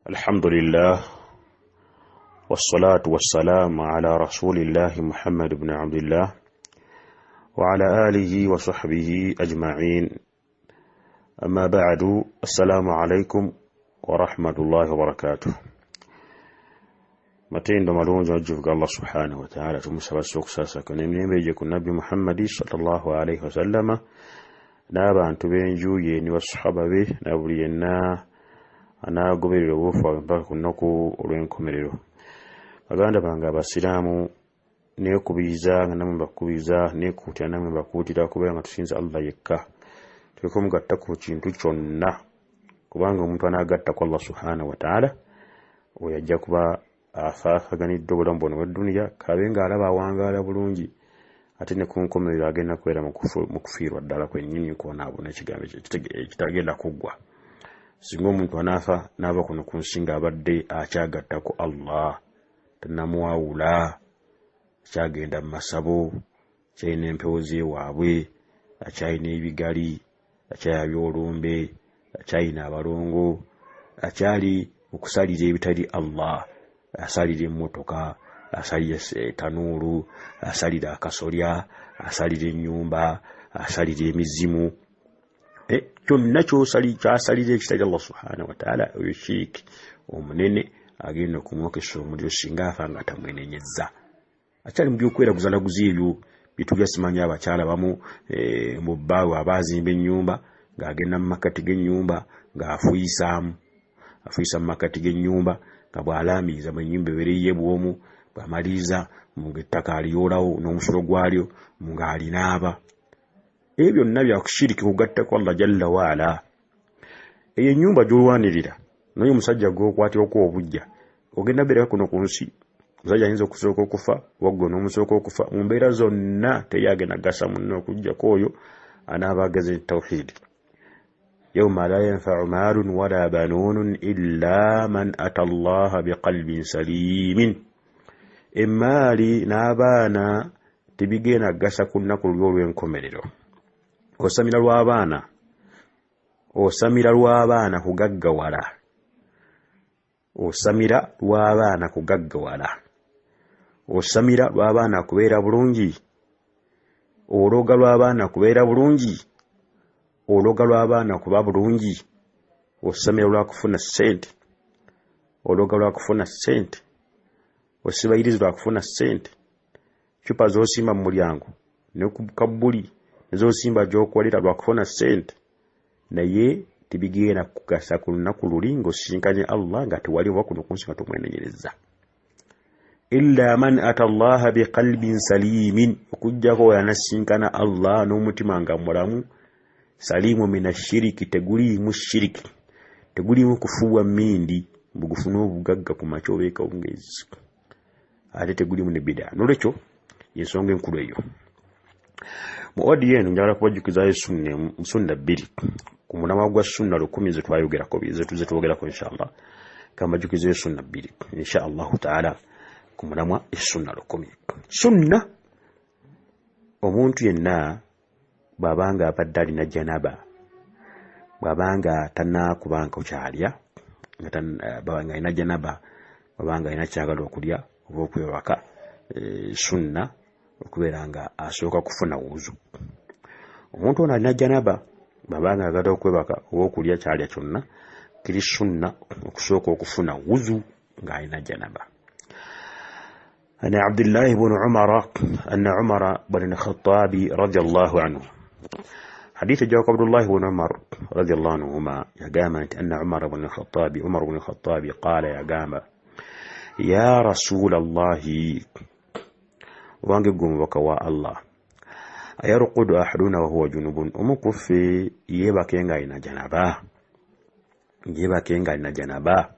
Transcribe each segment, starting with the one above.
الحمد لله والصلاة والسلام على رسول الله محمد بن عبد الله وعلى آله وصحبه أجمعين. أما بعد، السلام عليكم ورحمة الله وبركاته. متين دمالون جوجف الله سبحانه وتعالى تمسوا السوكساسا كنمي بيجيك النبي محمد صلى الله عليه وسلم نابا أن تبينجو يني والصحابة به نابلينا ana goberero bofa mpaka kunaku olwenkomerero. Baganda bange abasiraamu neekubiza nga namwe bakubiza neekuutira namwe bakuutira kubeera nga tusinza Allah yekka, tuleke omugatta ku kintu kyonna, kubanga omuntu anaagatta ku Allah subhanahu wa ta'ala oyo ajja kuba afaafaganidde obulamu bwonna bw'edduniya, kabe ng'alaba awangaala bulungi, ate ne ku nkomerero agenda kubeera mu kufiirwa ddala kwennyini kwonaabona ekigambo ekitagenda kuggwa. Singa omuntu anaafa n'ava kuno ku nsi ng'abadde akyagatta ku Allah, tannamuwawula, akyagenda mu masabo, akyalina empewo z'ewaabwe, akyalina ebigali, akyayabya olumbe, akyalina abalongo, akyali okusalira ebitali Allah, asalira emmotoka, asalira tanuulu, asalira akasolya, asalira ennyumba, asalira emizimu, kyonna kyasalira ekitali Allah subhanahu wa ta'ala, oyo shiriki omunene agenda okumwokesa omuliro singa afa nga tamwenenyezza. Akyali mu by'okweraguzalaguza ebyo bitulya simanyi abakyala bamu mu bbaawe abaazimba ennyumba ng'agenda mu makati g'ennyumba ng'afuuyisa mu makati g'ennyumba nga bw'alaamiriza mu ennyumba ebeere yeebwomu, bw'amaliriza ng'ettaka aliyoolawo n'omusolo gwalyo ng'alinaaba. Ebyo byonna byakushiriki kugatta ku Allah jalla waala. Eyo ennyumba gy'olwanirira naye omusajja gw'okwatirako obujja, ogenda beereka kuno ku nsi, omusajja ayinza okusooka okufa waggwe n'omusooka okufa, mu mbeera zonna teri agenda gasa munne okugjako oyo anaaba agaze tawhid. Yawma la yanfa'u maalun wala banuunun illa man ata Allaha biqalbin saliimin. Emmaali n'abaana tebigenda gasa ku nnaku lw'olwenkomerero. Osamira lw'abaana kugaggawala. Osamira lw'abaana kugaggawala. Osamira lw'abaana kubeera bulungi. Ologa lw'abaana kubeera bulungi. Ologa lw'abaana kuba bulungi. Osamira lwakufuna ssente. Ologa lwakufuna ssente. Osibayiriza lwakufuna ssente. Cupa z'osimba mu mulyango ne ku kabbuli ez'osimba gy'okolera lwakufuna ssente, naye tebigenda kugasa ku lunaku luli ng'osinkanye Allah nga tewali wa kuno ku nsi nga tomwenenyereza. Illa man ata Allaha biqalbin saliimin, okuggyako yanasinkana Allah n'omutima nga mulamu, saliimu mina shiriki, teguliimu shiriki, teguliimu kufuuwa mmindi mbugufuna obugagga ku makya obeeka obungezi, ate teguliimu ne bidaa. N'olwekyo y'ensonga enkulu eyo. Mu odiyo eno njagala kubajjukizaayo sunna bbiri ku mulamwa gwa sunna 10 ze twayogerako ze twogerako inshallah. Kambajjukizeeyo sunna bbiri inshallah taala ku mulamwa essunna 10. Sunna, omuntu yenna bw'abanga abadde alina janaba, bw'abanga tannakubanga kyalya, bw'abanga alina janaba, bw'abanga alina kyagala okulya oba okwewaka, sunna okubeera nga asooka kufuna wuzu. Omuntu ono alina janaba, bw'abanga agenda okwebaka oba okulya kyalya kyonna, kiri sunna okusooka okufuna wuzu ng'alina janaba. Ani Abdullahi ibn Umar anna Umar ibn al-Khattab radiyallahu anhu, hadithi jawaka Abdullahi ibn Umar radiyallahu anhuma yagamba nti anna Umar ibn al-Khattab qala yagamba ya Rasulallahi, wange gwe mubaka wa Allah, ayarqudu ahaduna wa huwa junubun, omukuffe yeebake nga alina janaba.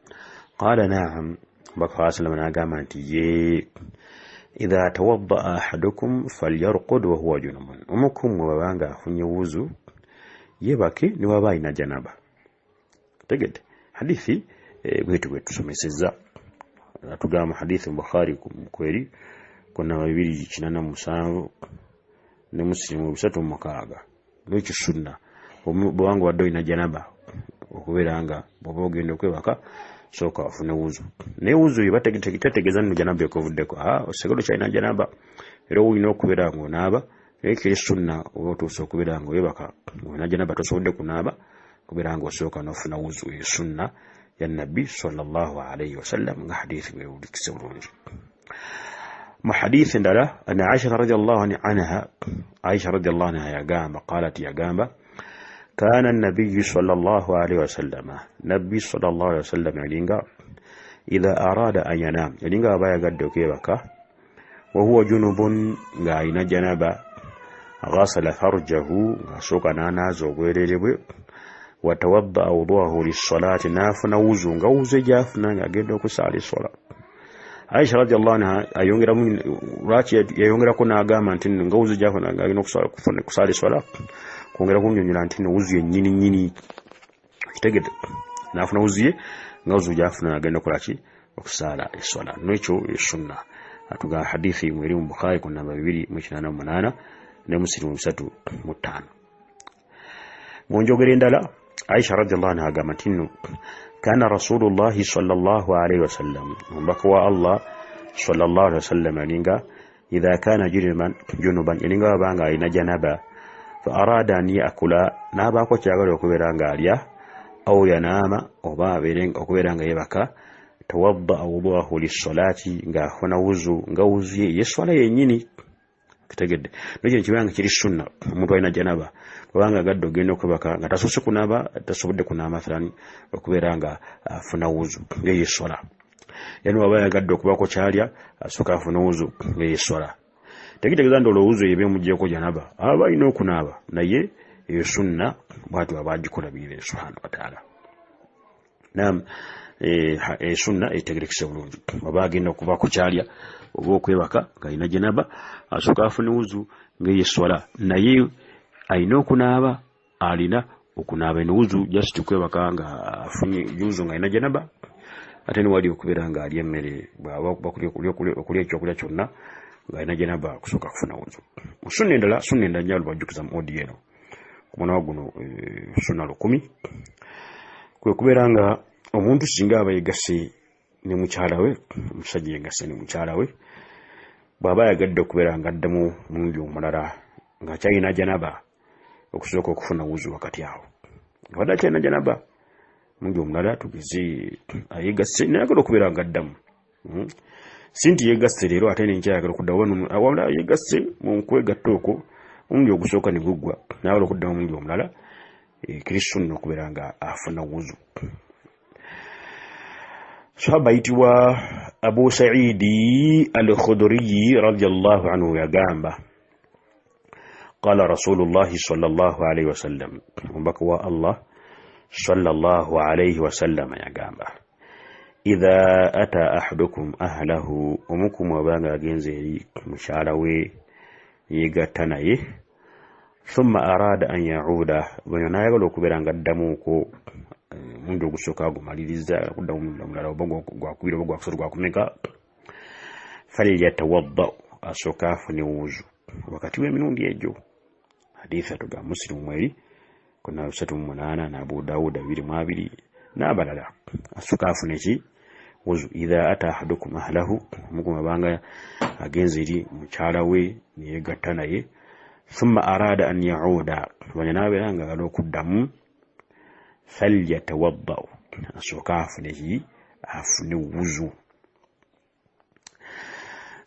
Qala na'am, mubaka wa sallam n'agamba nti ye, idha tawadda'a ahadukum falyarqud wa huwa junubun, omukummwe bw'abanga afunye wuzu yeebake ne waba alina janaba. Tegedde hadithi bwetu bwe tusomesezza, atugamba hadithi mu Bukhari kweri konna 287 ne Muslim 306. Lwekyo sunna bw'obanga wadde olina janaba okubeeranga bw'oba ogenda okwebaka sooka ofune wuzu naye wuzu bategeeza nno janaba ekovuddeko osegolo kyalina janaba era olina okubeera ng'onaaba naye kiri sunna oba otuuse okubeera nga webaka olina janaba tosobodde kunaaba kubeera nga osooka n'ofuna wuzu eyo sunna ya nabbi sallallahu alayhi wasallam nga hadithi bwewulikise bulungi mu hadithi ndala an Aisha radiyallahu anha Aisha radiyallahu anha yagamba qalat yagamba كان النبي صلى الله عليه وسلم نبي صلى الله عليه وسلم يلينغا إذا أراد أن ينام يلينغا بايا قد كيبكا وهو جنوب غاين جنبا غسل فرجه سوكا نانا زوغيريبي وتوضأ وضوءه للصلاة نافنا وزو غوز جافنا غاقيدو كسالي الصلاة عائشة رضي الله عنها يونغرا من راتي يونغرا كنا غاما انتين غوز جافنا غاقيدو كسالي الصلاة kongera kunnyonnyola nti no wuzu yennyini nnyini kitegedde naafuna wuzuye nga wuzu gyafuna agenda okolaki okusaala eswala nekyo esunna atuga hadithi mweri mu Bukhari ku namba 288 ne Muslim 305 mu njogera endala Aisha radhiyallahu anha agamba nti no kana Rasulullahi sallallahu alayhi wasallam mbaka wa Allah sallallahu alayhi wasallam alinga idha kana junuban yalinga wabanga alina janaba فأراد أن يأكل نابا كو تياغالو كوبيرانغا alya أو ينام oba aberenga okubeeranga yebaka tawadda wudu'ahu lis-salati nga funa wuzu nga wuzuye yeswala yennyini kitegedde nakyo kibanga kiri sunna omuntu alina janaba kubanga gadde ogenda okwebaka nga tasoose kunaaba tasobodde kunaaba mathalani okubeeranga afuna wuzu nga yeswala yani waba yagadde okubako kyalya asooka afuna wuzu nga yeswala tekitegeeza nti olowuzo yebe mujjeko janaba aba ina okunaaba naye eyo sunna bwatu abagikulabirira subhanahu wa ta'ala nam sunna etegerekese bulungi oba agenda okuba ku kyalya oba okwebaka nga alina janaba asooka afune wuzu nga yeswala naye alina okunaaba alina okunaaba eno wuzu just kwebaka nga afunye wuzu nga alina janaba ate niwali okubeera nga alya emmere bwaba okulya ekyokulya kyonna ngaina janaba kusoka kufuna wuzu sunna endala nyalu bajukiza mu odi eno kumwana guno sunna 10 kwe kubeera nga omuntu singa aba yegase ne mukyala we omusajja yegase ne mukyala we bw'aba yagadde okubeera nga addamu mulundi omulala nga akyalina janaba okusooka okufuna wuzu wakati awo wadde akyalina janaba mulundi omulala tugeze ayegase nayagala okubeera nga addamu sinti yegasse leero ate nenkyayagala okudda awala yegasse mu nkwegatta okwo omundi ogusooka ne guggwa naawala okuddamu omundi omulala kristo nno okubeera nga afuna wuzu sahaba ayitibwa Abu Saidi al-Khudriyi radiyallahu anhu yagamba qala rasulullahi sallallahu alayhi wasallam omubaka wa Allah sallallahu alayhi wasallam yagamba idha ata ahadukum ahlahu omukum wabanga agenze eri mukyala we yegatta naye thumma arada an yauda bano nayagala okubeera nga addamuuko mundi ogusooka agumaliriza kuddamu mundi omulala oba gwakubiri oba gwakusatu gwakumeka falyatawadda asooka afune wuzu wakati w'emirundi egyo hadithi atuga Muslim mweri kuna 308 na Abu Dawud 22 n'abalala asooka afune ki wuzu idha ata ahadukum ahlahu muguma banga agenze eri mukyala we neyegatta naye thumma arada an yauda banyanabeera nga agala okuddamu falyatawadda asooka afune wuzu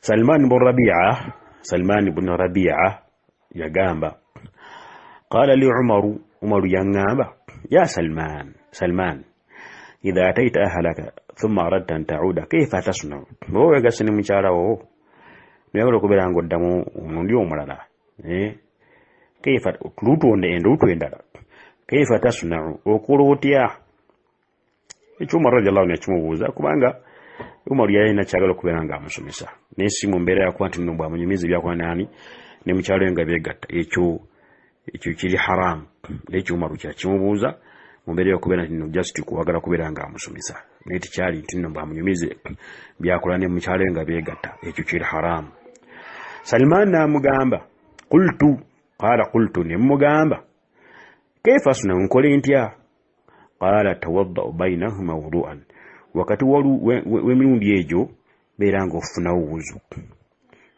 Salman ibn Rabi'a yagamba qala li Umaru yangamba ya Salman idha ataita ahlaka thumma aradta an ta'uda kayfa tasna'u bo yagasini mukyala wo nayagala okubeera nga oddamu omundi omulala kayfa tulutonde enduutu endala kayfa tasna'u okola otya ekyo Umar radiyallahu anhu yakimubuuza kubanga Umar yalina kyagala okubeera nga amusomesa naye si mu mbeera yakuba nti nno bw'amunyumiza ebyakola nani ne mukyalo we nga beegatta ekyo kiri haramu ekyo Umar kyakimubuuza mu mbeera y'okubeera nti nno just kuwagala kubeera nga amusomesa naye tekyali nti nno bw'amunyumize byakola ne mukyalo we nga beegatta ekyo kiri haramu Salman n'amugamba qultu ne mugamba kayfa asna'u nkole ntya qala tawadda'u bainahuma wudu'an wakati w'emirundi egyo beera ng'ofuna wuzu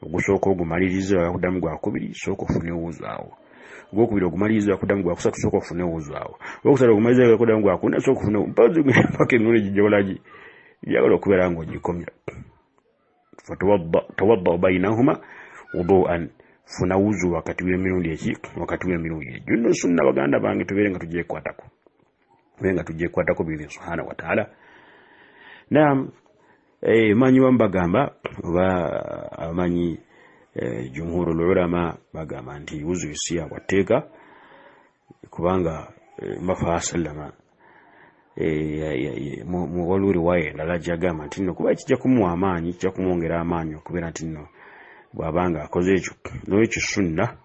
ogusooka ogumaliriza wakuddamu gwakubiri sooka ofune wuzu awo ogwokubiri ogumaliriza wakuddamu gwakusatu sooka ofune wuzu awo ogwokusatu ogumaliriza wakuddamu gwakuna sooka ofune mpaka emirundi gijolagi byagala okubeera ng'ogikomya tawadda'u bainahuma wudu'an funa wuzu wakati w'emirundi egyo nno sunna baganda bange tubeere nga tugyekwatako bibi subhanahu wa ta'ala. Naam, manyi bambagamba oba amanyi jumhurul ulama bagamba nti wuzu isiya wateeka kubanga mafa sallama mu waluri waye endala gyagamba nti nno kuba kijja kumuwa amaanyi kijja kumwongera amaanyi okubeera nti nno bw'abanga akoze ekyo n'ekyo sunna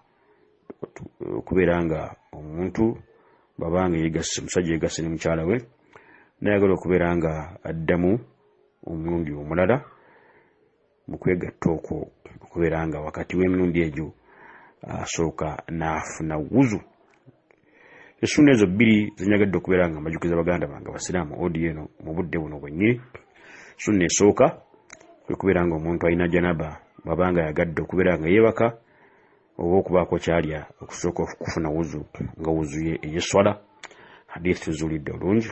okubeera nga omuntu bw'abanga omusajja yegasse ne mukyala we nayagala okubeera nga addamu omulundi omulala mu kwegatta okwo okubeera nga wakati w'emirundi egyo asooka n'afuna wuzu. Essunna ezo bbiri zinyagadde okubeera nga mbajukiza baganda bange abasiraamu odiyo eno mu budde buno bwennyini. Sunna esooka kwe kubeera nga omuntu alina janaba bw'abanga yagadde okubeera nga yeebaka oba okubaako kyalya okusooka okufuna wuzu nga wuzu ye ey'eswala. Hadithi tuzuulidde olungi.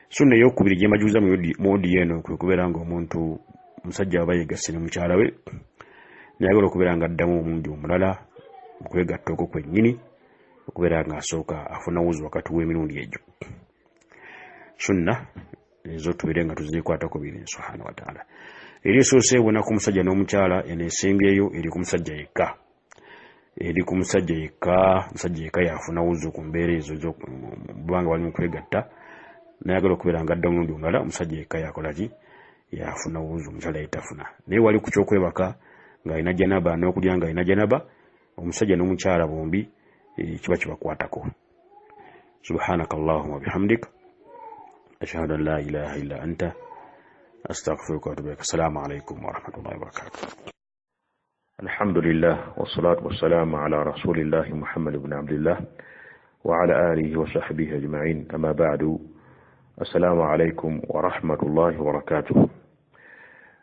Sunna ey'okubiri gye mbajukiza mu odiyo eno kwe kubeera nga omuntu omusajja aba yegasse ne mukyala we nayagala okubeera nga addamu omulundi omulala mu kwegatta okwo kwennyini okubeera nga asooka afuna wuzu wakati w'emirundi egyo. Sunna ezo tubeere nga tuzikwatako biri subhanahu wa ta'ala. Eri esoose ebona ku musajja n'omukyala eneesembyeyo eri ku musajja yekka. Omusajja yekka yafuna wuzu ku mbeera ezo bwanga bali mu kwegatta nayagala okubeera nga adda omulundi omulala omusajja yekka yakola ki yafuna wuzu omukyala yetafuna. Naye wali ku kyokwebaka ng'alina janaba n'okulya ng'alina janaba omusajja n'omukyala bombi kiba kibakwatako. Subhanaka Allahumma wa bihamdik ashhadu an la ilaha illa anta astaghfiruka wa atubu ilaik. Assalamu alaikum wa rahmatullahi wa barakatuh. Alhamdulillah wassalatu wassalamu ala rasulillahi Muhammad ibn Abdullah wa ala alihi wa sahbihi ajma'in. Amma ba'du. Assalamu alaikum wa rahmatullahi wa barakatuh.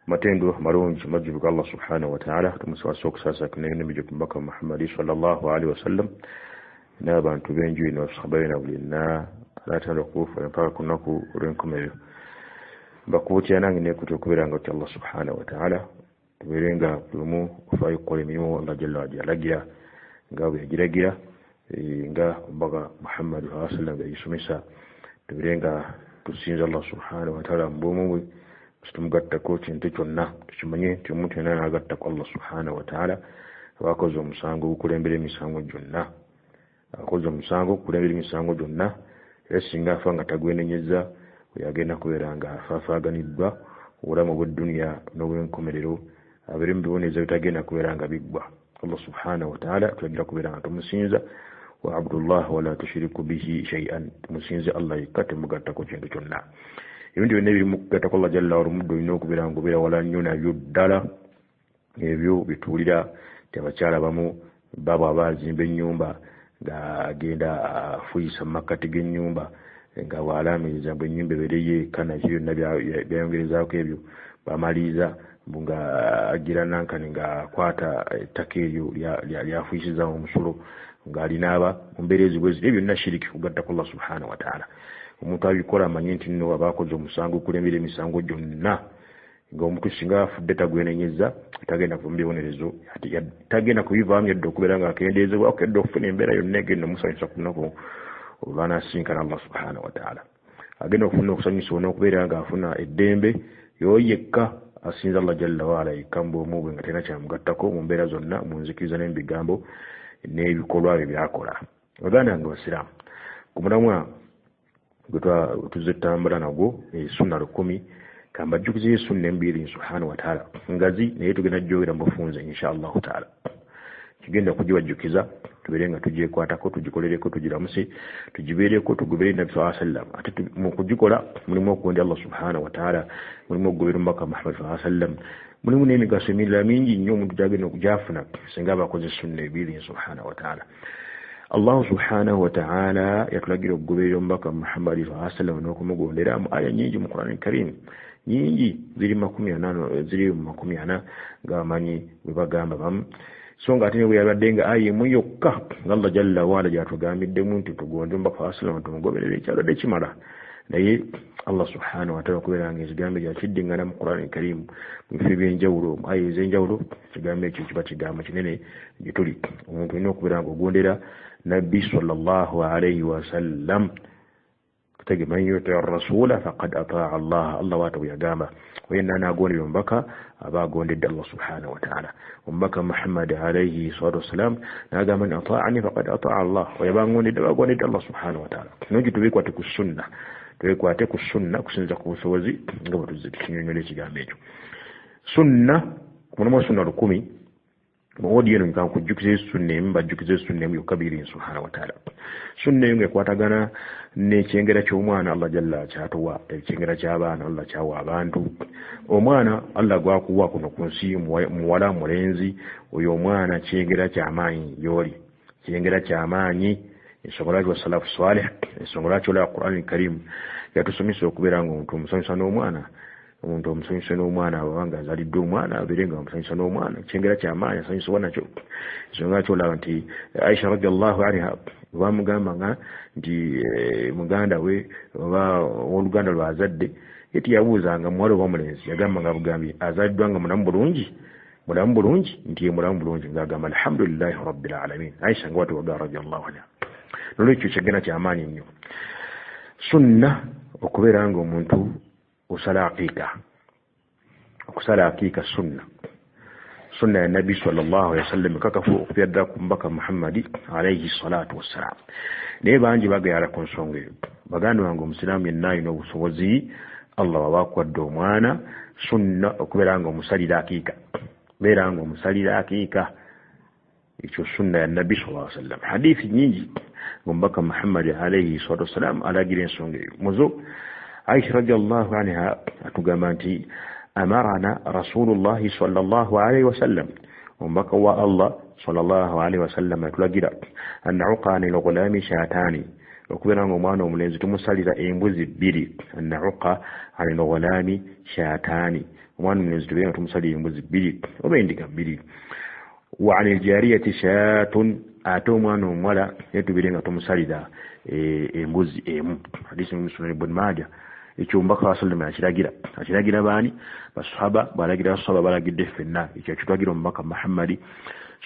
Matendo marungi majibu Allah subhanahu wa ta'ala tumusaba okusasa kunene kumbaka Muhammad sallallahu alaihi wasallam n'abantu benju ino sahabaye na bulina alatanda okufa mpaka kunaku olw'enkomerero bakuutya nange nekutukubeera nga Allah subhanahu wa ta'ala tubeere nga bulumu ofaayo okukola emirimu Allah jalla wa jalagira nga bwe yagiragira nga omubaka Muhammad sallallahu alaihi wasallam yayisomesa tubeere nga tusinza Allah subhanahu wa ta'ala mu bwomu bwe tumugattako kintu kyonna tukimanye nti omuntu yenna n'agattako Allah subhanahu wa ta'ala abakoze omusango gukulembera emisango gyonna era singa afa nga tagwenenyeza yagenda kubeera nga afaafaganiddwa obulamu bw'edduniya n'obwenkomerero abeere mu biboneeza bitagenda kubeera nga biggwa. Allah subhanahu wa ta'ala tulagira kubeera nga tumusinza wa abdullah wala tushiriku bihi shay'an tumusinze Allah yekka temugattako kintu kyonna. Ebintu byonna ebiri mu kugattako Allah jalla olumuddo olina okubeera nga obeera wala nnyo nabyo ddala ebyo bituulira ti abakyala bamu baba abazimba ennyumba ng'agenda afuyisa mu makkati g'ennyumba nga bw'alaamiriza ngu ennyumba ebeere yeeka nakyo byonna byayongerezaako ebyo bamaliza nga agira nankani ng'akwata ettaka eryo lyafuyisizaamu omusulo ng'alinaaba mu mbeera ezibwezi ebyo byonna shiriki kugattako Allah subhanahu wa ta'ala. Omuntu abikola amanye nti nno abaakoze omusango okulembera emisango gyonna ng'omuntu singa afudde tagwenenyeza tagenda kuva mu bibonerezo tagenda kubivaamu yadde okubeera ng'akendeezebwa okedde okufuna embeera yonna egenda omusanyusa ku lunaku olwanaasinkana Allah subhanahu wa ta'ala. Agenda okufuna okusanyusa n'okubeera ng'afuna eddembe yekka asinza Allah jalla waala yekka mu bwomu bwe nga talina kyamugattako mu mbeera zonna mu nzikiriza n'ebigambo n'ebikolwa bye byakola. Baganda nga basiraamu ku mulamwa gwe tuzze ttambula nagwo sunna 10 kambajjukiza sunna embiri subhanahu wa ta'ala ngazi naye tugenda gyogera mu bufunze insha Allah ta'ala. Kigenda kugibajjukiza tubeere nga tugyekwatako tugikolereko tugiramuse tugibeereko tugoberere Nabi sallallahu alaihi wasallam ate mu kugikola mulimu okuwondya Allah subhanahu wa ta'ala mulimu okugoberera omubaka Muhammad sallallahu alaihi wasallam mulimu n'emigaso emirala mingi nnyo omuntu gyagenda okugyafuna singa abakoze sunna ebiri subhanahu wa ta'ala. Allah subhanahu wa ta'ala yatulagira okugoberera omubaka Muhammad sallallahu alaihi wasallam n'okumugondera mu aya nyingi mu Qur'an al-Karim nyingi ziri 40 ng'amanyi bwe bagamba bamu so nga ate ne bwe yabadde nga aya emu yokka Allah jalla waala gyatugambiddemu nti tugonde omubaka sallallahu alaihi wasallam tumugoberere ekyalwadde kimala naye Allah subhanahu wa ta'ala okubeera nga ekigambo kyakiddingana mu Qur'an al-Karim mu bifo ebyenjawulo aya ez'enjawulo ekigambo ekyo kiba kigambo kinene gye tuli omuntu alina okubeera nga ogondera nabbi sallallahu alayhi wa sallam kutege man yuti ar-rasula faqad ata'a Allah Allah watu yagamba wenna nagondera omubaka aba agondedde Allah subhanahu wa ta'ala omubaka Muhammad alayhi salatu wassalam nagamba man ata'ani faqad ata'a Allah wayabangondedde bagondedde Allah subhanahu wa ta'ala nojo tubikwate ku sunna tubikwate ku sunna kusinza ku busobozi nga batuze tukinyonyola ekigambo ekyo sunna mulimu sunna 10 Mwodi yenu nkan kujjukiza sunna emu bajjukiza sunna emu yokabiri subhanahu wa ta'ala sunna emu ekwatagana n'ekyengera ky'omwana Allah jalla kyatuwa ekyengera ky'abaana Allah kyawa abantu omwana Allah gwakuwa kuno ku nsi muwala mulenzi oyo omwana kyengera ky'amaanyi yoli kyengera ky'amaanyi ensonga lwaki wasalafu salih ensonga lwaki olwa Qur'an al-Karim yatusomesa okubeera nga omuntu omusanyusa n'omwana omuntu omusanyusa n'omwana abanga azaliddwe omwana abeere nga omusanyusa n'omwana kyengera ky'amaanyi asanyusibwa nakyo ensonga lwaki olaba nti Aisha radiyallahu anha bamugamba nga nti muganda we oba oluganda lwazadde eti yabuuzanga muwala oba mulenzi yagamba nga bugambi azaliddwa nga mulamu bulungi nti ye mulamu bulungi ng'agamba alhamdulillahi rabbil alamin Aisha nga watu waga radiyallahu anha nolwekyo kyengera ky'amaanyi nnyo sunna okubeera nga omuntu osala aqiqa okusala aqiqa sunna ya nabi sallallahu alaihi wasallam kakafu okuyadda ku mbaka Muhammad alayhi salatu wassalam naye bangi bagayala ku nsonga eyo baganda wange omusiraamu yenna alina obusobozi Allah wabakwadde omwana sunna okubeera nga omusalira aqiqa beera nga omusalira aqiqa ekyo sunna ya nabi sallallahu alaihi wasallam hadithi nyingi mbaka Muhammad alayhi salatu wassalam alagira ensonga eyo muzo Aisha radiyallahu anha atugamba nti amarana Rasulullah sallallahu alayhi wasallam umbaka wa Allah sallallahu alayhi wasallam atulagira an uqani al-ghulami shatani okubeera nga omwana omulenzi tumusalira embuzi 2 an uqa al-ghulami shatani omwana omulenzi tubeera tumusalira embuzi 2 oba endiga 2 wa an al-jariyati shatun ate omwana omuwala yetubire nga tumusalira embuzi emu hadisi mu Sunan Ibn Majah ekyo mbaka sallallahu akiragira baani basahaba balagira sahaba balagidde fenna ekyo kitwagira mbaka Muhammad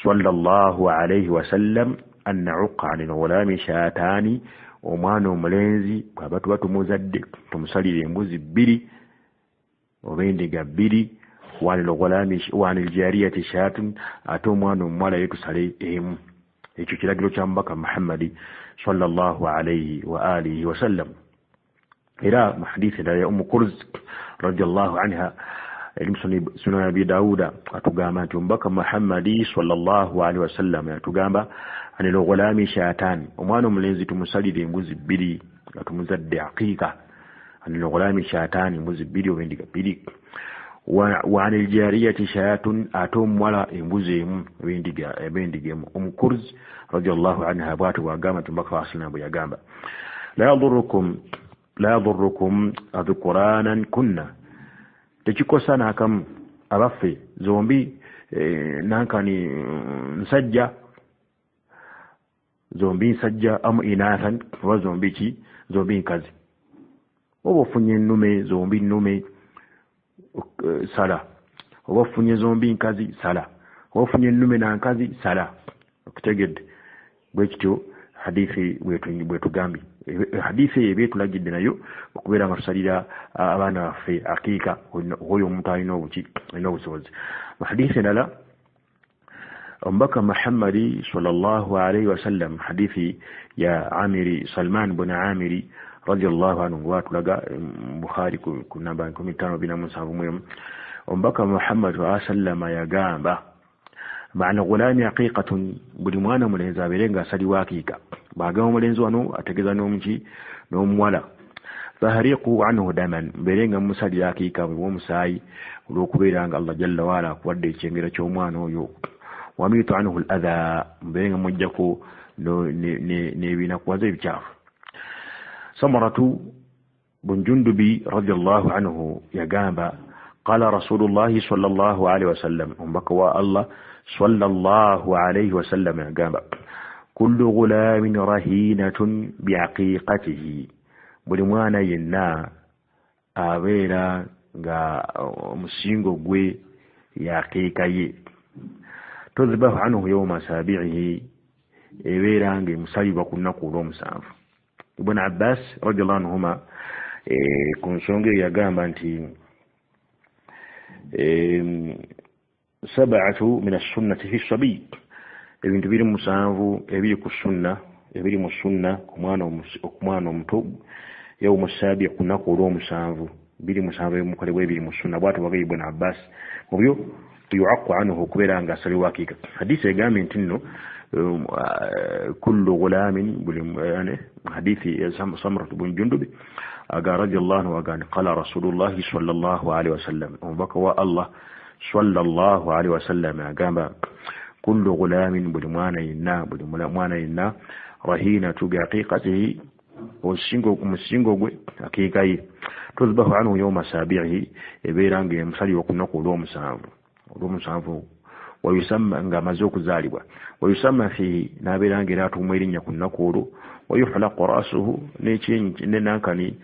sallallahu alayhi wasallam an uqa lil ghulami shatani omwana omulenzi kwabatu batumuzadde tumusalira embuzi 2 oba endiga 2 walil ghulami wanil jariyati shatun ate omwana omuwala yetusale emu ekyo kiragiro kya mbaka Muhammad sallallahu alayhi wa alihi wasallam إلى محديث يا أم كرز رضي الله عنها سنن أبي داود أتقام تنبك محمد صلى الله عليه وسلم أتقام عن الغلام شاتان وما نملنزي تمسالي دي مزبري أتمزد عقيقة عن الغلام شاتان مزبري وبندك بري وعن الجارية شات أتوم ولا مزيم بندك أم كرز رضي الله عنها بات وقامت تنبك وأصلنا بيقام لا يضركم أذكرانا كنا تشكو سنة كم أبفي زومبي نانكاني نسجى زومبي سجى أم إناثا زومبي كازي وبفني النومي زومبي النومي سلا وبفني زومبي كازي سلا وبفني النومي نانكازي سلا كتجد بيكتو hadithi wetu gambi hadithi yetu lagidde nayo okubeera nga tusalira abaana baffe aqiqa oyo omuntu alina obusobozi hadithi endala ombaka Muhammad sallallahu alayhi wasallam hadithi ya Amiri Salman bin Amiri radiyallahu anhu watulaga Bukhari ku namba 1547 ombaka Muhammad sallallahu alayhi wasallam yagamba maana gulani haqiqatun buli mwana mulenzi aberenga asali waqiqa baga omulenzi wano ategeza n'omuki n'omuwala fahariqu anhu daman berenga musali haqiqa bw'omusayi olw'okubeera nga Allah jalla waala akuwadde ekyengera ky'omwana oyo wamitu anhu al-adha berenga mujjako n'ebinakuwaza ebikyafu. Samaratu bun Jundubi radiyallahu anhu yagamba qala rasulullahi sallallahu alaihi wasallam, omubaka wa Allah sallallahu alaihi wasallam yagamba kullu ghulamin rahinatun biaqiqatihi, buli mwana yenna abeera nga omusingo gwe yaqiqa ye. Tuzbahu anhu yawma sabi'ihi, ebeera nga emusalibwa ku lunaku olw'omusanvu. Ibn Abbas radiyallahu anhuma ku nsonga eyo yagamba nti sab'atu min as-sunnati fi as-sabi, ebintu biri musanvu ebiri ku sunna, ebiri mu sunna ku mwana omuto, yawma sabi' ku lunaku olw'omusanvu, biri musanvu ebimukolebwa ebiri mu sunna. Bw'atyo bwagamba Ibn Abbas mu byo yu'aqqu anhu okubeera nga asalibwa aqiqa. Hadisi egambye nti nno kullu ghulamin, hadithi ya Samrat bun Jundub aga radiyallahu anhu aga qala rasulullah sallallahu alaihi wasallam, omubaka wa Allah sallallahu alaihi wasallam agamba kullu ghulamin, buli mwana yenna rahinatu bi aqiqatihi, omusingo gwe aqiqa ye. Tuzbahu anhu yawma sabi'ihi, ebeera nga emusalibwa ku lunaku olw'omusanvu. Wayusamma, nga amaze okuzaalibwa. Wayusamma fihi, n'abeera nga era atuumwa erinnya ku lunaku olwo. Wayuhlaqu ra'suhu, n'enankani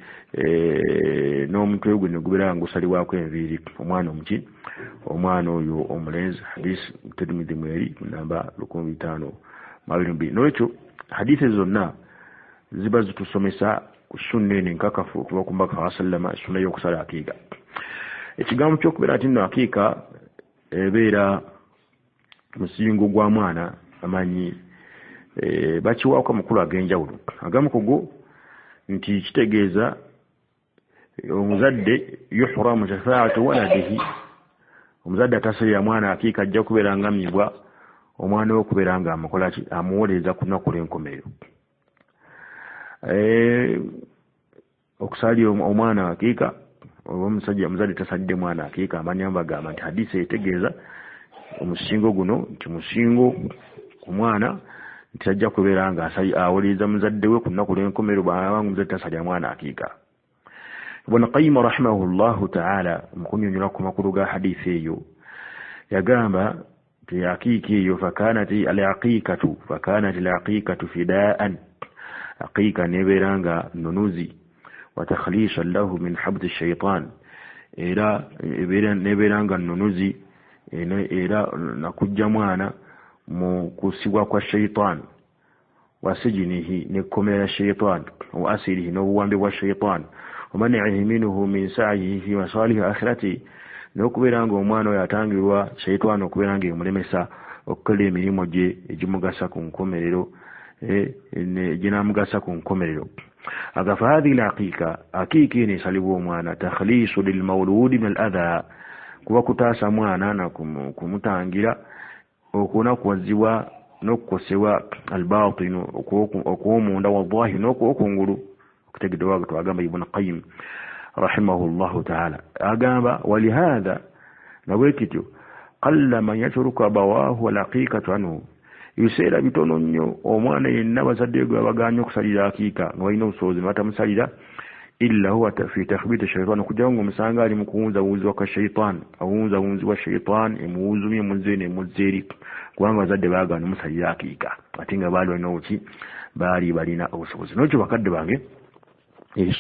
n'omutwe gwe ne gubeera nga gusalibwako enviiri. Omwana oyo omulenzi. Hadisi Tirmidhi mweri namba 1522. N'ekyo hadisi zonna ziba zitusomesa ku sunna eno enkakafu okuva ku mbaka wa sallama, sunna y'okusala aqiqa. Ekigambo ky'okubeera ati nno aqiqa ebeera musingo gwa mwana amanyi bakiwaako amakulu ag'enjawulo. Agamu ku go nti kitegeeza omuzadde yuhramu shafaa'atu waladihi, omuzadde atasalira mwana aqiqa ajja kubeera ngamibwa omwana we okubeera nga amukola ki, amuwolereza ku lunaku lw'enkomerero. Okusalira omwana aqiqa, omuzadde tasalidde mwana aqiqa, amanyamu bagamba nti hadisi etegeeza omusingo guno nti musingo ku mwana nti ajja kubeera nga awolereza muzadde we ku lunaku lw'enkomerero bw'abanga omuzadde tasalira mwana aqiqa. Ibn Qayyim rahimahullahu ta'ala mu kunnyonnyola ku makulu ga hadisi eyo yagamba nti aqiqa eyo fakanat al-aqiqatu fidaan, aqiqa nebeera nga nunuzi wa takhlisan lahu min habdi ash-shaytan, era nebeera nga nunuzi era nakujja mwana mu kusibwa kwa shaytan, wa sijinihi nekomera shaytan, wa asirihi n'obuwambe bwa shaytan, wa mani'ihi minhu min sa'ihi fi masalih akhirati, n'okubeera nga omwana oyo atangirwa shaytan okubeera nga emulemesa okukola emirimu gye egimugasa ku nkomerero, ginamugasa ku nkomerero. Agafa hadhihi al-aqiqa, aqiqa eno esalibwa omwana takhlisu lil mawludi min al-adha, kuba kutaasa mwana na kumutangira okunakuwazibwa n'okukosebwa al-batinu okw'omunda wallahi n'okw'okungulu. Okutegeddwa twagamba Ibn Qayyim rahimahullahu ta'ala agamba walihadha, nabwekityo qalla man yatruku abawahu al-aqiqatu anhu, ebiseera bitono nnyo omwana yenna bazadde gwe babaganya okusalira aqiqa nga balina obusobozi batamusalira, illa huwa fi takhbit shaytan, okujja nga omusanga ali mu kuwunzawunzibwa kwa shaytan, awunzawunzibwa shaytan emuwuzumye muzze n'emuzzeeri, kubanga bazadde baagana omusalira aqiqa ate nga baali balina obuki, baali balina obusobozi. N'ekyo bakadde bange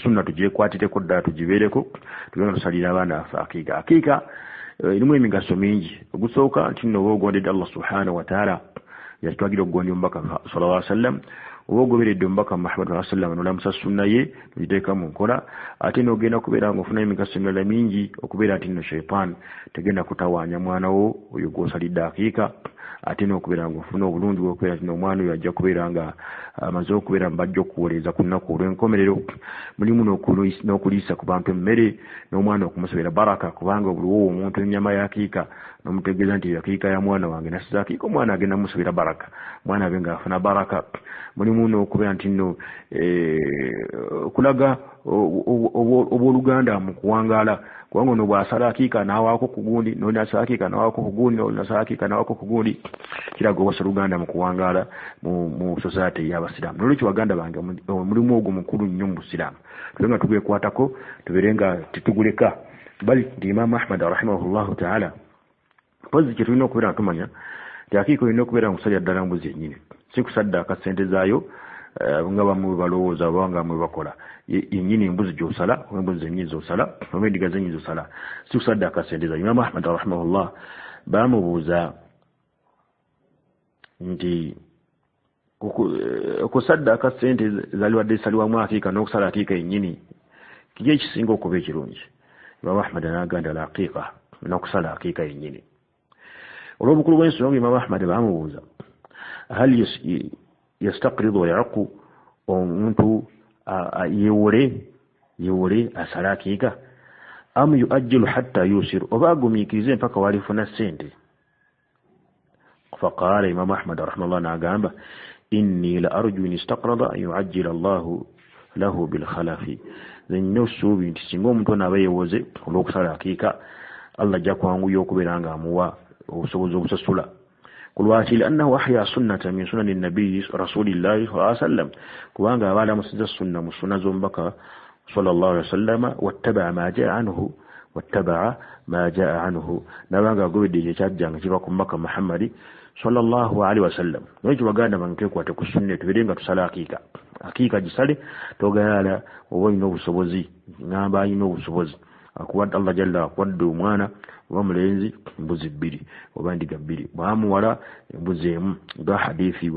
sunna tugyekwatireeko ddala, tugibeereko, tugenda tusalira abaana baffe aqiqa. Aqiqa erimu emigaso mingi. Ogusooka nti nno oba ogondedde Allah subhanahu wa ta'ala yatwagira okugondya omubaka sallallahu alaihi wasallam, oba ogoberedde omubaka Muhammad sallallahu alaihi wasallam n'olamusa sunna ye n'ogiteeka mu nkola, ate n'ogenda kubeera nga ofuna emigaso emirala mingi, okubeera nti nno shaytan tegenda kutawaanya mwana wo oyo gw'osalidde aqiqa, ate n'okubeera nga ofuna obulungi bw'okubeera nti omwana oyo ajja kubeera nga amaze okubeera mbajja okuwolereza ku lunaku olw'enkomerero. Mulimu n'okuliisa ku bantu emmere, n'omwana okumusabira baraka, kubanga obuliwo omuntu ennyama y'aqiqa n'omutegeeza nti aqiqa ya mwana wange nasiza aqiqa, omwana agenda musabira baraka, mwana abe nga afuna baraka. Mulimu n'okubeera nti nno okulaga obwoluganda mu kuwangaala kubanga ono bw'asala akiika n'awaako ku gundi n'oli asala akiika n'awaako ku gundi n'oli asala akiika n'awaako ku gundi kiraga obwasa luganda mu kuwangaala mu society y'abasiraamu. Nolwekyo baganda bange omulimu ogwo mukulu nnyo mu busiraamu tube nga tugwekwatako tubeere nga tetuguleka bali nti Imaamu Ahmad rahimahullahu taala mpozi kye tulina okubeera nga tumanya nti akiika olina okubeera nga kusalira ddala mbuzi yennyini si kusaddaaka ssente zaayo nga bamwe balowooza oba nga bamwe bakola yennyini embuzi gy'osala oba embuzi zennyini z'osala oba endiga zennyini z'osala si kusaddaaka ssente zaayo. Imaamu Ahmad rahimahullah baamubuuza nti okusaddaaka ssente zaliwadde zisalibwamu akiika n'okusala akiika yennyini kiki ekisinga okuba ekirungi? Imaamu Ahmad n'agamba al aqiiqa n'okusala akiika yennyini. Olw'obukulu bw'ensonga Imaamu Ahmad baamubuuza hal yastaqridu wa yaqu omuntu yewole asala akiika am yuajjilu hatta yusir oba agumiikirize mpaka walifuna ssente. Faqaala Imaamu Ahmad rahimahullah n'agamba inni la arju in istaqrada an yuajjila Allahu lahu bilkhalafi nze nnina osuubi nti singa omuntu anaaba yewoze olw'okusala akiika Allah ajja kwanguya okubeera nga amuwa obusobozi obusasula. Kulwaki liannahu ahya sunnata min sunani nabiyyi rasulillahi sallallahu alaihi wasallam kubanga aba alamusiza sunna mu sunna z'omubaka sallallahu alaihi wasallam wattaba'a ma jaa anhu nabanga agobedde ekyo ekyajjanga kiva ku mubaka Muhammadi sallallahu alaihi wasallam. Nolwekyo baganda bange twekwate ku sunna tubeere nga tusala akiika gisale togayala oba olina obusobozi ngamba alina obusobozi akuwadde Allah jalla akuwadde omwana oba mulenzi embuzi 2 oba ndiga 2 bwamuwala embuzi emu nga hadithi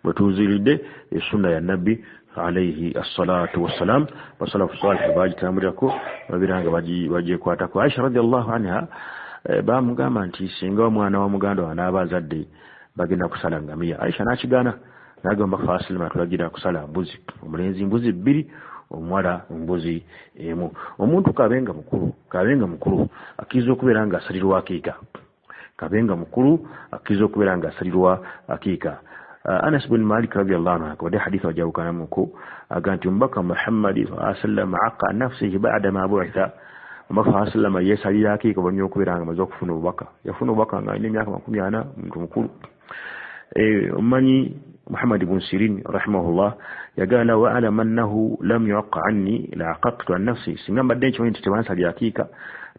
bwetuziwulidde esunna ya nabbi alayhi assalatu wassalam basalafu salih bagitambulirako babiranga bagyekwatako. Aisha radiyallahu anha bamugamba nti singa omwana wa muganda wanaaba azadde bagenda kusala ngamiya, Aisha n'akigaana n'agamba fasilima tulagira kusala mbuzi, omulenzi mbuzi 2 omuwala mbuzi emu. Omuntu kabenga mukulu akiza okubeera nga asalirwa akiika. Anas bin Malik radiyallahu anhu wadde hadith wajawukanamuku aga nti omubaka Muhammad sallallahu alaihi wasallam aqa nafsihi ba'da ma bu'itha. Omubaka sallallahu alaihi wasallam yesalira akiika oluvanyuma okubeera nga amaze okufuna obubaka. Yafuna obubaka nga alina emyaka 40 muntu mukulu. Omanyi Muhammad ibn Sirin rahimahullah yagala wa alam annahu lam yuqqa anni la aqaqtu an nafsi singa mbadde nkimanyi nti tebansalira akiika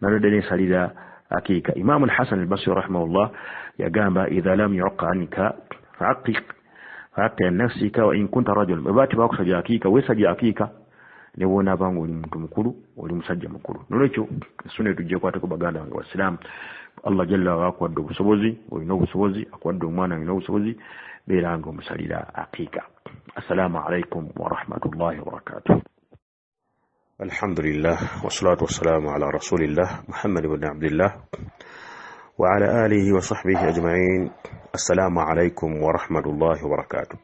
nalodde nensalira akiika. Imam al-Hasan al-Basri rahimahullah yagamba idha lam yuqqa anka fa'aqiq an nafsika wa in kunta rajulan bwebati bakusalira akiika wesalira akiika ne bw'onaaba nga oli muntu mukulu oli musajja mukulu. Nolwekyo sunna tujjekwateko baganda bange basiraamu Allah jalla wa akuwadde obusobozi olina obusobozi akuwadde omwana alina obusobozi beera nga omusalira akiika. Assalamu alaikum wa rahmatullahi wa barakatuh. Alhamdulillah wassalatu wassalamu ala rasulillah Muhammad ibn Abdillah wa ala alihi wa sahbihi ajma'in. Assalamu alaikum wa rahmatullahi wa barakatuh.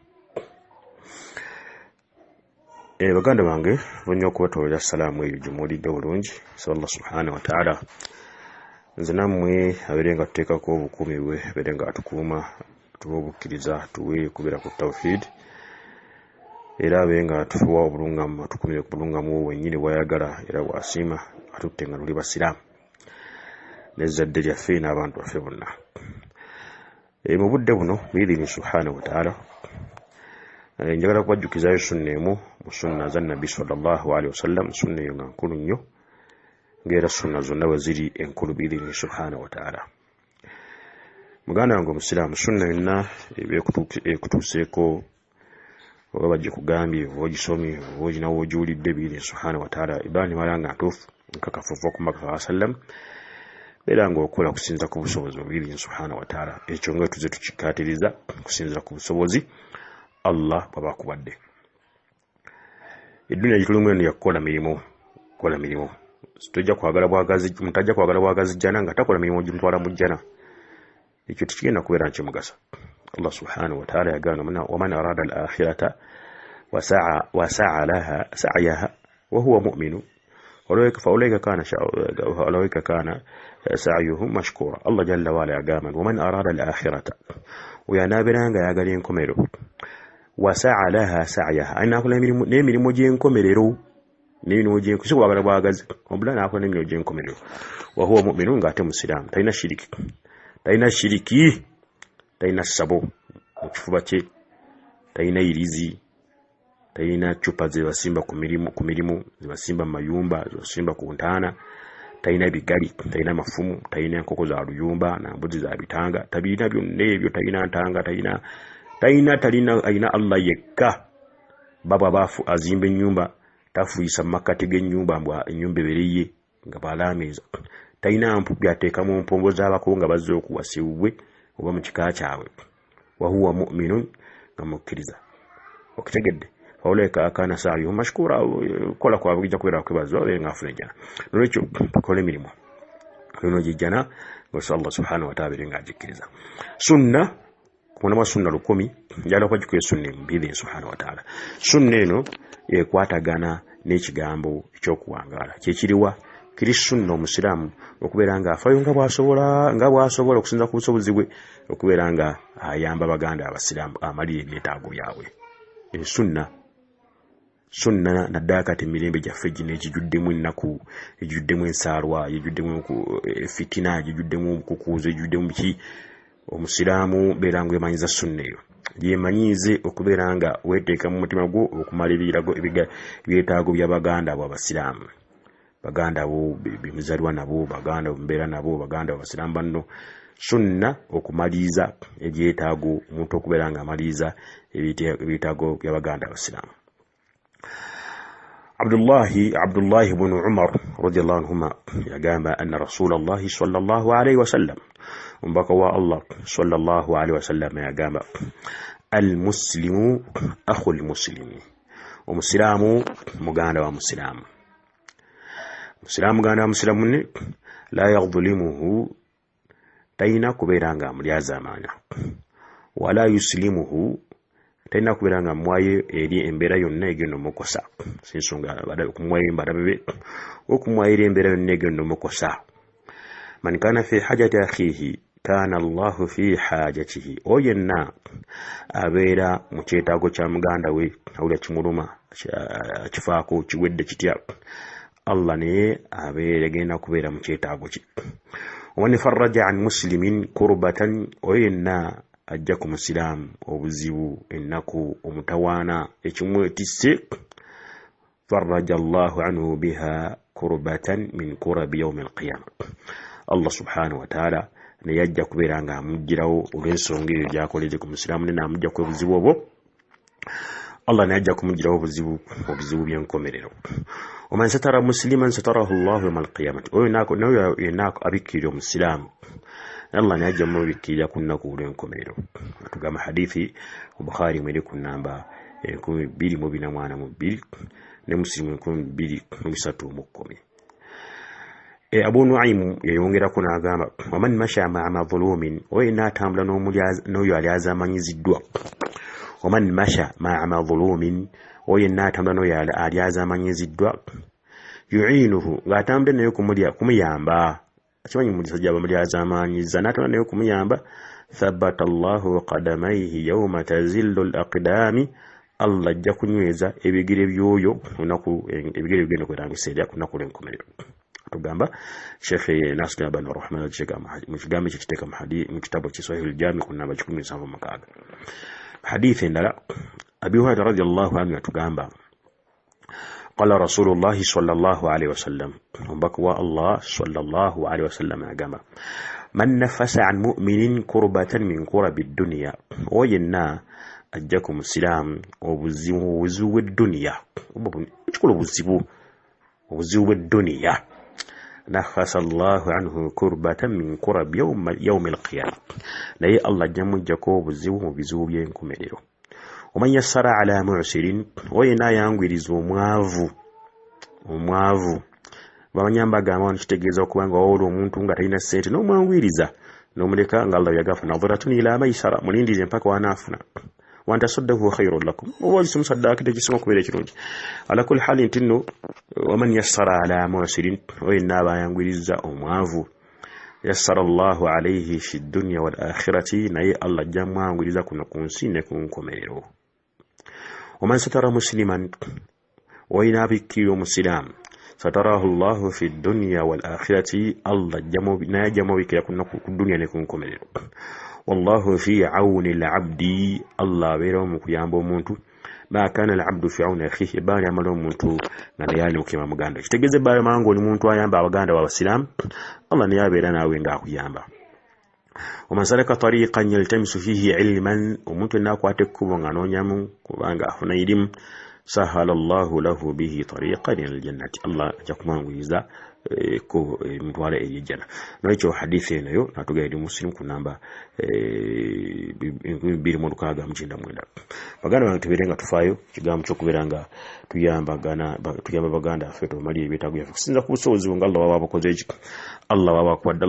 Baganda bange nnyo okubatolera assalamu eyo gyemulidde bulungi. So Allah subhanahu wa ta'ala nze nammwe abeere nga tuteekako obukuumi bwe abeere nga atukuuma tuwe obukkiriza tuwe kubeera ku tawhid era abeere nga tufuwa obulungamu atukumire ku bulungamu wennyini bwayagala era bwasiima atutte nga tuli basiraamu n'ezzadde lyaffe n'abantu baffe bonna. Mu budde buno biidini subhanahu wa ta'ala njagala kubajjukizayo sunna emu mu sunna za nabbi sallallahu alaihi wasallam. Sunna eyo nga nkulu nnyo ng'era sunna zonna bwe ziri enkulu biidini subhanahu wa ta'ala. Muganda wange omusiraamu sunna yonna ekutuuseeko oba bajje kugambye oba ogisomye oba oginawo ogiwulidde biidini subhanahu wa ta'ala eba nimala nga ntuufu nkakafu ova ku maka sallam beera nga okola kusinza ku busobozi bwa biidini subhanahu wa ta'ala. Ekyo nga tuze tukikkaatiriza kusinzira ku busobozi Allah bw'aba akuwadde. Eddunya gitulumu eno yakukola mirimu. Tojja kwagala bwagazi, mutajja kwagala bwagazi jjana nga takola mirimu gimutwala mu jjana. Ekyo tikigenda kubeera nkimugasa. Allah subhanahu wa ta'ala yagamba waman arada al-akhirata wa sa'a laha sa'yaha wa huwa mu'minu فأولئك كان سعيهم مشكورا. الله جل وعلا يقول ومن أراد الآخرة وينابران يقالين كميرو wasa'a laha sa'yaha ayina akola n'emirimu gy'enkomerero n'emirimu gy'enkomerero wabala bwagazi omulala n'akola n'emirimu gy'enkomerero wa huwa mu'minun ng'ate musiraamu talina shiriki talina ssabo mu kifuba kye talina irizi talina cupa zebasimba ku mirimu zebasimba mu mayumba zebasimba ku ntaana talina bigali talina mafumu talina enkoko za luyumba na mbuzi za bitanga tabina byonna ebyo talina ntanga talina ayina Allah yekka baba bafu azimba ennyumba tafuisa makati g'ennyumba mbwa ennyumba ebereye nga balaameza talina mpu byateeka mu mpongo z'abako nga bazze okuwasibwe oba mu kika kyabwe wa huwa mu'minun nga mukkiriza okitegedde oleka kana sa'yu mashkura kola kwa bujja kubera kwebazo nga afune jana nolekyo tukola emirimu luno jijjana ngo Allah subhanahu wa ta'ala nga ajikiriza sunna kuna ma sunna 10 njala kwa jikuye sunna mbili subhanahu wa ta'ala sunna eno ekwatagana n'ekigambo ekyokuwangala kyekiriwa kiri sunna omusiramu okubeera nga afayo nga bwasobola okusinza ku busobozi bwe okubeera nga ayamba baganda abasiramu amalire ebyetaago byabwe sunna naddala kati emirembe gyaffe gino egijuddemu ennaku egijuddemu ensaalwa egijuddemu fitina egijuddemu kukuuza egijuddemu biki omusiraamu beera nga emanyiza sunna eyo yemanyize okubeera nga weeteeka mu mutima gwo okumalirira ebyetaago bya baganda abo abasiraamu baganda abo bimuzalwa nabo baganda mbeera nabo baganda abasiraamu banno sunna okumaliza ebyetaago omuntu okubeera nga amaliza ebyetaago bya baganda abasiraamu عبد الله بن عمر رضي الله عنهما يقام أن رسول الله صلى الله عليه وسلم وبقوا الله صلى الله عليه وسلم يقام المسلم أخو المسلم ومسلم مغانا ومسلم مسلم مغانا ومسلم لا يظلمه تينا كبيرانغا مليا زمانا ولا يسلمه tena kubiranga mwaye eri embera yonna egendo mukosa sinsonga bada kumwaye mbarabe okumwaye embera yonna egendo mukosa man kana fi hajati akhihi kana Allah fi hajatihi oyenna abeera mu kyetaago kya muganda we awula kimuluma kifaako kiwedde kitya Allah ne abeera genda kubeera mu kyetaago ki wa farraja an muslimin kurbatan oyenna ajja ku musiraamu obuzibu ennaku omutawaana ekimwetisse farraja Allahu anhu biha kurbatan min kurabi yawm al-qiyamah Allah subhanahu wa ta'ala ne yajja kubeera nga amugirawo olw'ensonga eyo gyakoledde ku musiraamu ne naamugja ku obuzibu obwo Allah ne yajja kumugirawo obuzibu by'enkomerero oman satara musliman satarahu Allahu yawm al-qiyamah oyo naako abikkirira omusiraamu Allah najja mu bikira kunnaku olw'enkomerero tugamba hadithi Bukhari mweri ku namba 2242 ne Muslim 2310 Abu Nu'aym yayongerako n'agamba waman masha ma'a madhulumin oyina atambula n'oyo ali azamanyiziddwa waman masha ma'a madhulumin oyina atambula n'oyo ali azamanyiziddwa yu'inuhu ng'atambula naye kumuyamba akimanyi musajja bamuli azamanyiza natona naye kumuyamba thabata Allahu qadamayhi yawma tazillu al-aqdami Allah ajja kunyweza ebigere byoyo onaku ebigere bigenda kwerangisa erya kunaku lw'enkomerero tugamba Sheikh Nasir ibn Rahman mu kigambo ekiteeka mu kitabo Sahih al-Jami ku namba 17 hadithi endala Abi Hurairah radiyallahu anhu atugamba قال رسول الله صلى الله عليه وسلم وبكوا الله صلى الله عليه وسلم أجمع من نفس عن مؤمن كربة من كرب الدنيا وينا أجاكم السلام وبزو الدنيا تقولوا وبزو الدنيا نفس الله عنه كربة من كرب يوم القيامة لا الله جم جاكو بزو بينكم مديرو ومن يسر على معسر وينا يانغiriza omwavu babanyamba gama nchitegeeza okubanga wolo omuntu nga talina sente n'omwangwiriza n'omuleka nga Allah yagafu nadharatun ila maisara mulindirize mpaka wanafuna wanta saddahu khairul lakum oba simsaddaka tekisimo kubeera kirungi ala kulli hali ntinno waman yassara ala mu'sirin wayna bayangwiriza omwavu yassara Allahu alayhi fi dunya wal akhirati naye Allah jamwangwiriza kuno ku nsi ne ku nkomerero ومن ستر مسلما وين بكيو مسلم ستراه الله في الدنيا والآخرة الله جمو بك يكون الدنيا لكم كمل والله في عون العبد الله بيرم كيامبو مونتو ما كان العبد في عون أخيه بان يعملون مونتو نيالي وكما مغاندا تجeze bayo mango ni muntu ayamba abaganda b'abasilamu Allah niyabera nawe ngakuyamba ومن سلك طريقا يلتمس فيه علما ومنت ناكو أتكو ونغانونيامو كوبانغا أفنا يدم سهل الله له به طريقا إلى الجنة الله جاكمان ويزا كو متوالا إلى الجنة نويتو حديثين يو ناتوغا يدي مسلم كنامبا بير مدوكاغا مجيندا mwenda baganda bantubirenga tufayo kigamu chokuberanga tuyamba baganda afeto mali ebitago yafe kusinza ku busobozi nga Allah wabakoze Allah wabakwadda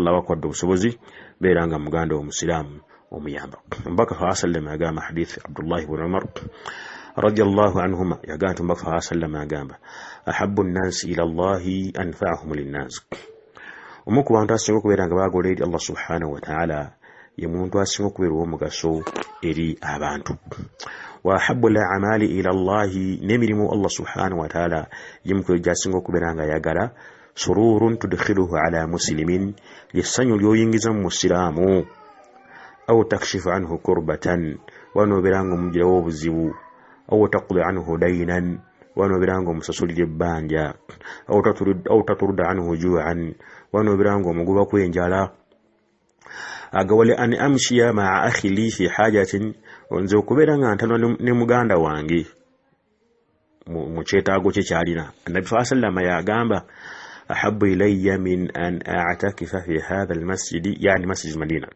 obusobozi beranga muganda omusilamu omuyamba mbaka sallallahu agama hadith Abdullah ibn Umar radiyallahu anhuma yagantu mbaka sallallahu agamba ahabbu an-nas ila Allah anfa'uhum lin-nas umuku bantu asinga kuberanga bagole Allah subhanahu wa ta'ala yemuntu asinga kuberwa omugaso eri abantu wa ahabbu al-a'mali ila Allah nemirimu Allah subhanahu wa ta'ala yimko jasinga kuberanga yagala sururun tudkhiluhu ala muslimin lisanyu lyoyingiza muslimu aw takshifu anhu kurbatan wano birango mujira wobuzibu aw taqdi anhu daynan wano birango musasulire banja aw taturda anhu ju'an wano birango muguba kwenjala agawale an amshiya ma'a akhi li fi hajatin onzo kuberanga ntano ne muganda wange mu chetago kye kyalina annabi sallallahu alayhi yagamba أحب إلي من أن أعتكف في هذا المسجد يعني مسجد المدينة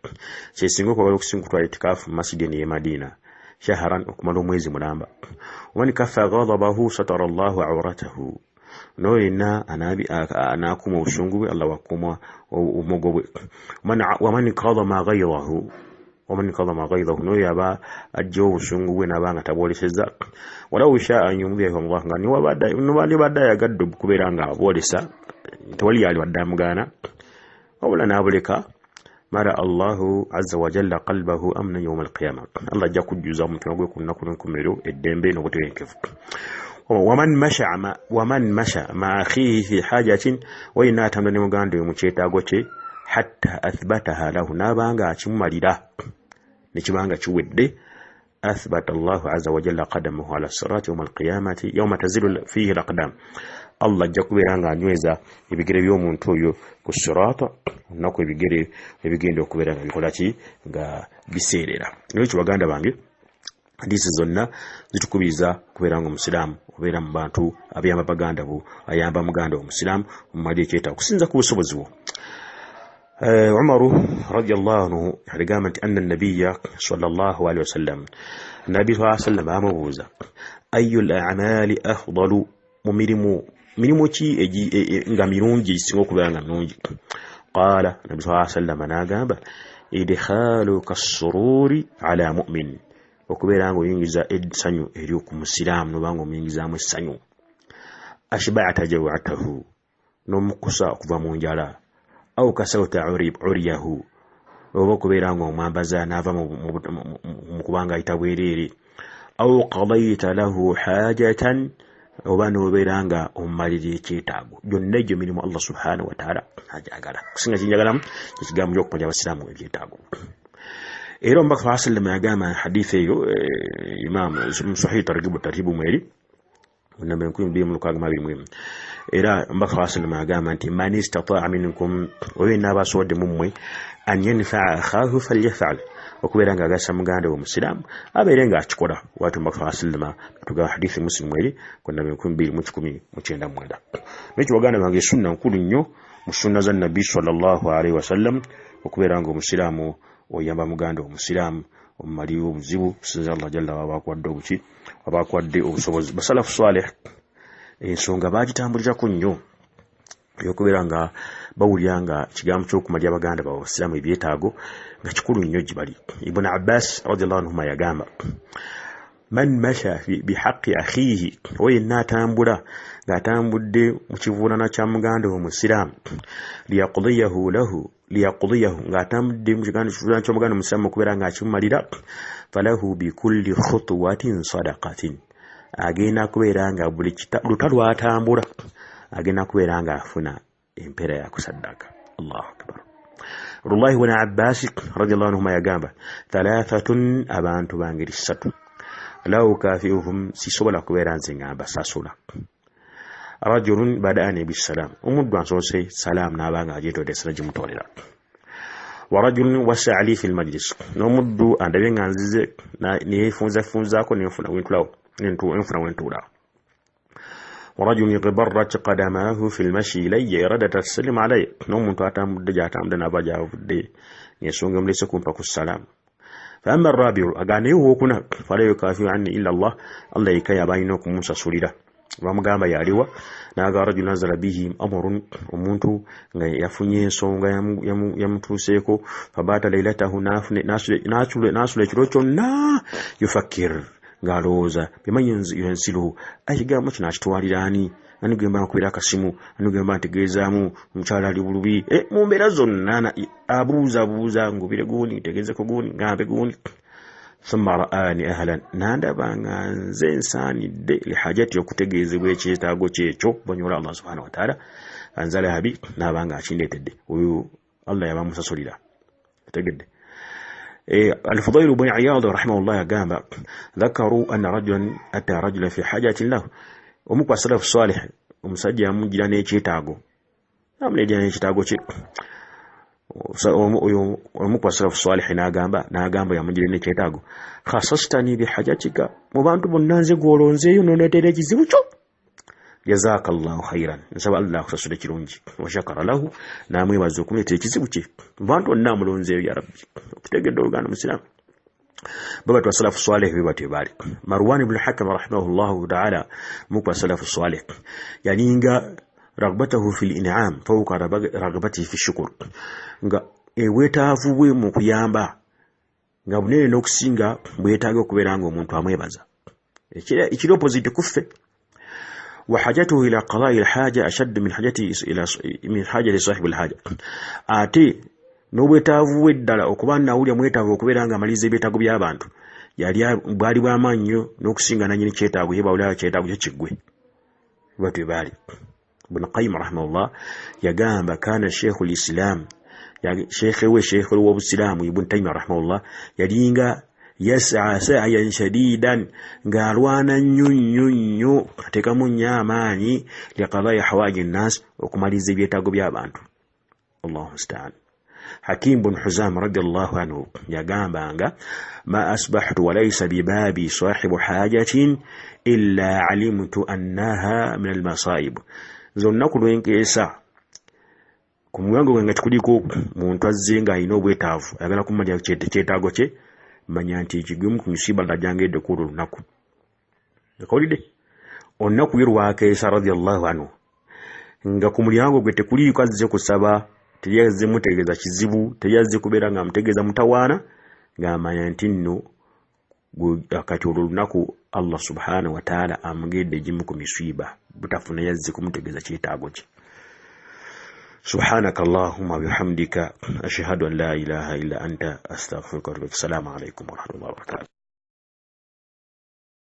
سيسنغوك ويكسنغوك اعتكاف مسجد المدينة شهرا أكمل mwezi mulamba ومن كف غضبه ستر الله عورته noina anakuma ushungu Allah wakuma umugobwe ومن قضم غيظه no yaba ajjo ushungu we nabanga taboleseza wala sha anyumbiye kwa Allah ngani wabadde badda yagaddu kuberanga abolesa tawali yali wadamugana wala nabuleka mara Allah azza wa jalla qalbahu amna yawm al-qiyamah Allah jakujuza mutwe gwe kunakunu kumero eddembe no kutekenkefu ومن مشى مع أخيه في حاجة وإن تمنى مغاندو مچetago che hatta athbataha lahu nabanga chimumalira nichibanga chiwedde athbata Allah azza wa jalla qadamahu ala sirati yawm al-qiyamati yawma tazilu fihi al-aqdam Allah jakuberanga anyweza ebigere by'omuntu oyo ku sirata nako ebigere ebigenda okuberanga bikola ki nga biseerera n'ekyo baganda bange hadisi zonna zitukubiriza kuberanga omusilamu obeera mu bantu abiyamba baganda bo ayamba muganda omusilamu omumali ekyeta okusinza ku busobozi bwo عمر رضي الله عنه قال أن النبي صلى الله عليه وسلم النبي صلى الله عليه وسلم أمبوزا أي الأعمال أفضل ممرمو تي غاميرونجي سيغوكو بانغا نونجي قال النبي صلى الله عليه وسلم ناغابا إدخالك السرور على مؤمن okuberango yingiza edsanyu eriyoku musiramu nobango muyingiza mu sanyu ashba'ata jaw'atahu no mukusa okuva mu njala au kasauta uriyahu obo kuberango mwambaza nava mu kubanga itabwerere au qadayta lahu hajatan obano beranga omaliri ekitago byonna egyo mirimu Allah subhanahu wa ta'ala ajagala kusinga kinjagalamu kigambo okuponya abasiramu ekitago Ero mbaka wasallam yagama hadithi yo imam sahih tartibu mweli namba 12 era mbaka wasallam yagama nti man istata'a minkum wa inna basode mumwe an yanfa'a akhahu falyaf'al okuberanga agasa muganda wo muslim aberenga akikola watu mbaka wasallam tuga hadithi muslim mweli namba 12:19 mwenda n'ekyo baganda bange sunna nkulu nnyo mu sunna za nabi sallallahu alaihi wasallam okuberanga omusilamu oyamba muganda omusilamu omumali obuzibu sinza Allah jalla wabakwadde obuki wabakwadde obusobozi basalafu salih ensonga bagitambulira ku nnyo yokuberanga bawulyanga kigambo ky'okumalya abaganda b'abasilamu ebyetaago nga kikulu nnyo gibali Ibn Abbas radiyallahu anhuma yagamba man masha bihaqqi akhihi oyinna atambula ng'atambudde mu kivuunana kya muganda omusilamu liyaqdiyahu ng'atambudde mu kivuunana ky'omuganda omusilamu okubeera ng'akimumalira falahu bikulli khutwatin sadaqatin agenda kubeera nga buli lutalo atambula agenda kubeera nga afuna empera ya kusaddaka. Allahu akbar. Abdullah ibn Abbas radiyallahu anhuma yagamba thalathatun abantu bangeri ssatu law kafiuhum sisobola kubeera nze ngamba sasula. Rajulun bada'ani bisalam, omuddu ansose salam n'abanga ajeetodde essala gimutolera. Wa rajulun wasa ali fil majlis, n'omuddu andabye nga nzize neyefunzaako nenfuna wentuula. Wa rajulun ghabarrat qadamahu fil mashi ilayya iradat as-salam alayya, n'omuntu atambudde gy'atambudde n'aba gy'avudde ng'ensonga emulese kumpa ku salam. Fa amma ar-rabi'u, aganeyo owookuna fala yukafiu anni illa Allah, Allah yekka y'aba alina okumusasulira. Bamugamba yaliwa naga rajul nazala bihi amrun, omuntu nga yafunye ensonga yamutuuseeko fabata lailatahu nasula ekiro kyonna yufakkir ng'alowooza bimanyi yansiluhu ekigambo kino akitwalira ani gamba nakubira akasimu gamba ntegeezaamu omukyala ali bulubi mu mbeera zonna abuuzabuuza ngubire guuni ntegeezeko guuni ngambe guuni. ثم رآني أهلا نادبا نزين ساني دي لحاجتي okutegeezebwa ekyetaago kyekyo banyola Allah subhanahu wa ta'ala anzala habi nabanga akindetedde oyo Allah yabamusasulira tegedde. الفضيل بن عياض رحمه الله يقام ذكروا أن رجلا أتى رجلا في حاجة له ومكوى السلف الصالح ومسجى مجلان ekyetaago namne jana ekyetaago kye omukwa salafu salih n'agamba yamugire n'ekyetaago khasastani bihajatika mu bantu bonna nze gwolonzeeyo n'oneetera ekizibu kyo jazakallahu khairan nsaba Allah akusasule kirungi wa shakara lahu n'amwebaza okuleetera ekizibu kye mu bantu bonna amulonzeeyo ya rabbi. Okitegedde oluganda musiraamu baba twa salafu salih bebatyo baali. Marwan ibn Hakam rahimahullahu ta'ala mukwa salafu salih yaninga ragbatahu fil in'am fawqa ragbatihi fi shukr, nga ewetaavu bwe mu kuyamba nga bunene n'okusinga bwetaaga okubeera nga omuntu amwebaza ekiri opposite kuffe. Wa hajatuhu ila qada'i al-haja ashad min hajati sahib al-haja, ate n'obwetaavu bwe ddala okuba nawulya mwetaavu okubeera nga amaliza ebyetaago by'abantu bwali bw'amaanyi nnyo n'okusinga nannyini kyetaago ye bawulira kyetaago kye kiggwe batwe baali. Ibn Qayyim rahimahullah yagamba kana sheikhul islam sheikhul w'obusilamu Ibn Taymiyyah rahimahullah yalinga yas'a sa'yan shadidan ng'alwana nnyo atekamu nnyo amaanyi liqada'i hawaaji nnas okumaliza ebyetaago by'abantu. Allahu musta'an. Hakim bin Huzam radiyallahu anhu yagambanga ma asbahtu wa laysa bibabi sahibu hajatin illa alimtu annaha min al-masa'ib. Zonna kulwenkeesa ku muyango gwange kikuliko muntu azze nga alina obwetaavu ayagala kumanya kyetaago kye, manya nti ekigimu ku misiba lajangedde ku lunaku. Ekawulidde olunaku ye lwakeesa radiyallahu anhu nga ku mulyango gwe tekuliiko azze kusaba, teyazze mutegeeza kizibu, teyazze kubeera nga amutegeeza mutawaana, ng'amanya nti nno kati olwo lunaku Allah subhanahu wa ta'ala amugedde egimu ku misiba butafuna yazze kumutegeeza kyetaago kye. Subhanaka Allahumma bihamdika ashhadu an la ilaha illa anta astaghfiruka wa atubu ilaik. Assalamu alaykum wa rahmatullahi wa barakatuh.